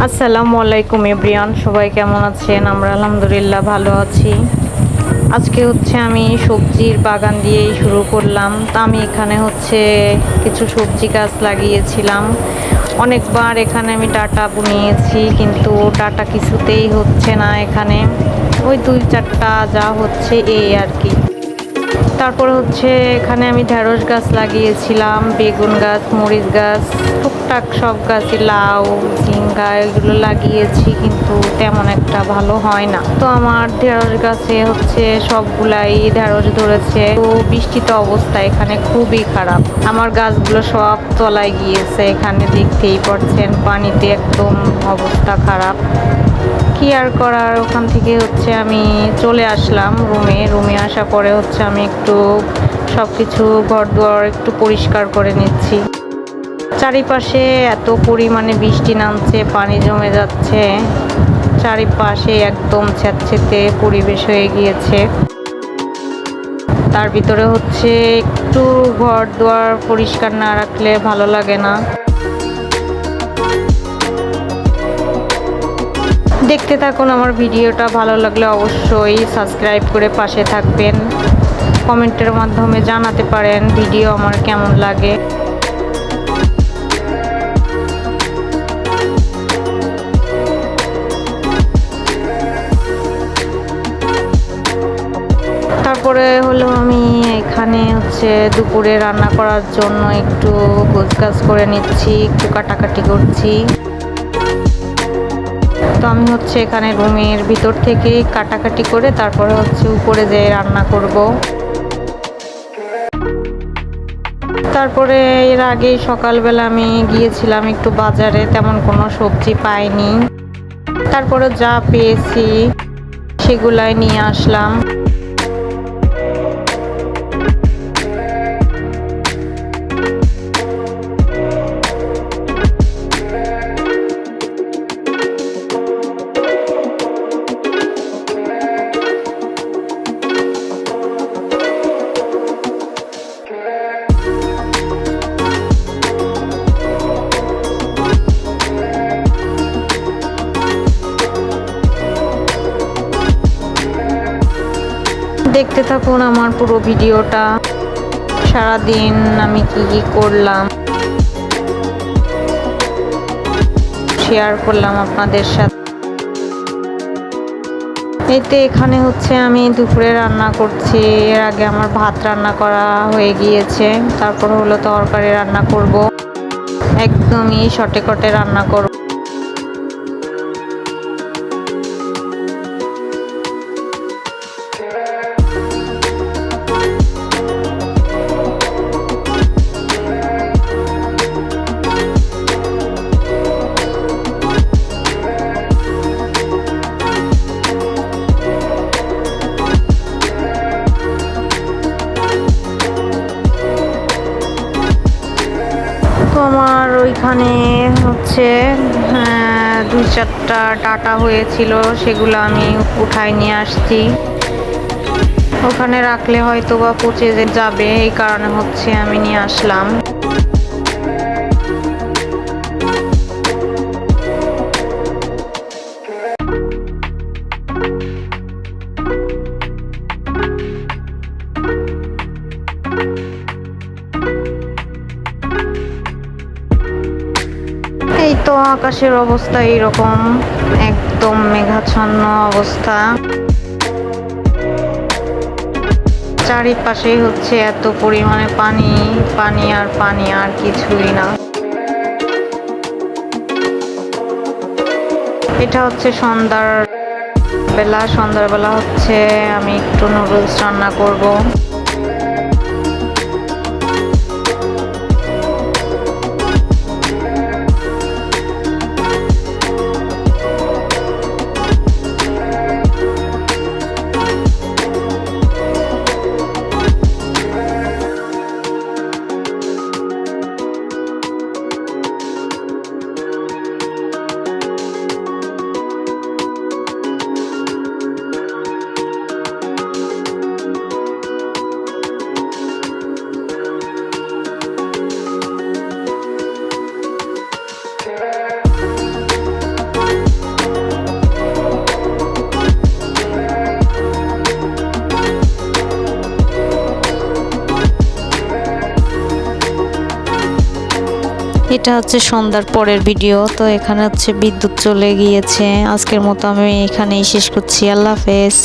আসসালামু আলাইকুম এভরিওয়ান, সবাই কেমন আছেন? আমরা আলহামদুলিল্লাহ ভালো আছি। আজকে আমি সবজির বাগান দিয়েই শুরু করলাম। তা আমি এখানে কিছু সবজি গাছ লাগিয়েছিলাম। অনেকবার এখানে আমি ডাঁটা বুনিয়েছি, কিন্তু ডাঁটা কিছুতেই হচ্ছে না। এখানে ওই 2-4টা যা হচ্ছে এই আর কি। তারপরে এখানে আমি ঢেঁড়স গাছ লাগিয়েছিলাম, বেগুন গাছ, মরিচ গাছ, টুকটাক সব গাছই, লাউ, ঝিঙ্গা এগুলো লাগিয়েছি, কিন্তু তেমন একটা ভালো হয় না। তো আমার ঢেঁড়স গাছে সবগুলাই ঢেঁড়স ধরেছে। তো বৃষ্টিতে অবস্থা এখানে খুবই খারাপ। আমার গাছগুলো সব তলায় গিয়েছে, এখানে দেখতেই পাচ্ছেন, পানিতে একদম অবস্থা খারাপ। কি আর করার, ওখান থেকে আমি চলে আসলাম রুমে আসার পরে আমি একটু সব কিছু ঘর দুয়ার একটু পরিষ্কার করে নিচ্ছি। চারিপাশে এত পরিমাণে বৃষ্টি নামছে, পানি জমে যাচ্ছে, চারিপাশে একদম স্যাঁতসেঁতে পরিবেশ হয়ে গিয়েছে। তার ভিতরে একটু ঘর দুয়ার পরিষ্কার না রাখলে ভালো লাগে না। দেখতে থাকুন আমার ভিডিওটা, ভালো লাগলে অবশ্যই সাবস্ক্রাইব করে পাশে থাকবেন। কমেন্টের মাধ্যমে জানাতে পারেন ভিডিও আমার কেমন লাগে। তারপরে আমি এখানে দুপুরে রান্না করার জন্য একটু গোছগাছ করে নিচ্ছি, একটু কাটাকাটি করছি। তো আমি এখানে রুমের ভিতর থেকে কাটাকাটি করে তারপরে উপরে যেয়ে রান্না করব। তারপরে এর আগে সকালবেলা আমি গিয়েছিলাম একটু বাজারে, তেমন কোনো সবজি পাইনি। তারপরে যা পেয়েছি সেগুলাই নিয়ে আসলাম। দেখতে থাকুন আমার পুরো ভিডিওটা, সারাদিন আমি কি কি করলাম শেয়ার করলাম আপনাদের সাথে। এতে এখানে আমি দুপুরে রান্না করছি। এর আগে আমার ভাত রান্না করা হয়ে গিয়েছে, তারপর তরকারি রান্না করব, একদমই শর্টে কটে রান্না করব। আমার ওইখানে 2-4টা ডাঁটা হয়েছিল, সেগুলো আমি উঠায় নিয়ে আসছি। ওখানে রাখলে হয়তো বা পচে যাবে, এই কারণে আমি নিয়ে আসলাম। এই তো আকাশের অবস্থা এইরকম, একদম মেঘাচ্ছন্ন অবস্থা। চারিপাশে এত পরিমাণে পানি, পানি আর পানি, আর কিছুই না। এটা সন্ধ্যাবেলা আমি একটু নুডলস রান্না করব। এটা হচ্ছে সন্ধ্যার পরের ভিডিও। তো এখানে হচ্ছে বিদ্যুৎ চলে গিয়েছে। আজকের মতো আমি এখানেই শেষ করছি। আল্লাহ হাফেজ।